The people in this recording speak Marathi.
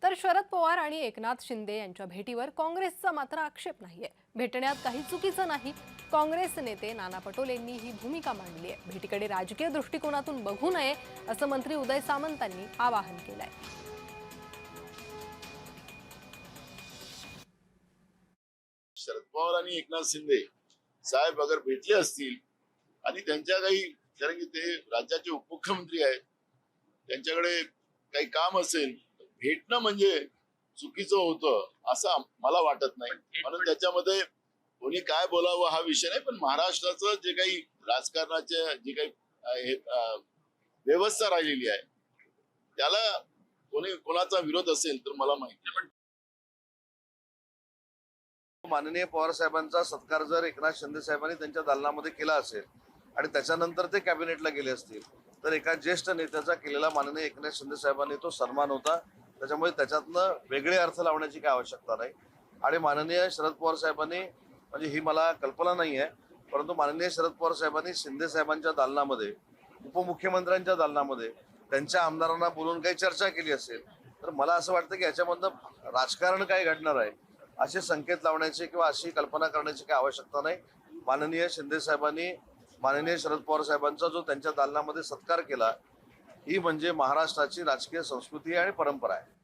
तर शरद पवार आणि एकनाथ शिंदे यांच्या भेटीवर काँग्रेसचा मात्र आक्षेप नाहीये। भेटण्यात काही चुकीचं नाही। काँग्रेस नेते नाना पटोलेंनी ही भूमिका मांडली आहे। भेटीकडे राजकीय दृष्टिकोनातून बघू नये असं मंत्री उदय सामंतांनी आवाहन केलंय। शरद पवार आणि एकनाथ शिंदे साहेब अगर भेटले असतील आणि त्यांच्या काही, कारण की ते राज्याचे उपमुख्यमंत्री आहेत, त्यांच्याकडे काही काम असेल, भेटणं म्हणजे चुकीचं होतं असं मला वाटत नाही। म्हणून त्याच्यामध्ये कोणी काय बोलावं हा विषय नाही, पण महाराष्ट्राचं जे काही राजकारणाचे जे काही व्यवस्था राहिलेली आहे त्याला कोणी कोणाचा विरोध असेल तर मला माहिती नाही। माननीय पवार साहेबांचा सत्कार जर एकनाथ शिंदे साहेबांनी त्यांच्या दालनामध्ये केला असेल आणि त्याच्यानंतर ते कॅबिनेटला गेले असतील तर एका ज्येष्ठ नेत्याचा केलेला माननीय एकनाथ शिंदे साहेबांनी तो सन्मान होता। त्याच्यामुळे त्याच्यातनं वेगळे अर्थ लावण्याची काही आवश्यकता नाही। आणि माननीय शरद पवार साहेबांनी, म्हणजे ही मला कल्पना नाही आहे, परंतु माननीय शरद पवार साहेबांनी शिंदे साहेबांच्या दालनामध्ये, उपमुख्यमंत्र्यांच्या दालनामध्ये त्यांच्या आमदारांना बोलून काही चर्चा केली असेल तर मला असं वाटतं की याच्यामधनं राजकारण काय घडणार आहे असे संकेत लावण्याची किंवा अशी कल्पना करण्याची काही आवश्यकता नाही। माननीय शिंदे साहेबांनी माननीय शरद पवार साहेबांचा जो त्यांच्या दालनामध्ये सत्कार केला, ही म्हणजे महाराष्ट्राची राजकीय संस्कृती आणि परंपरा आहे।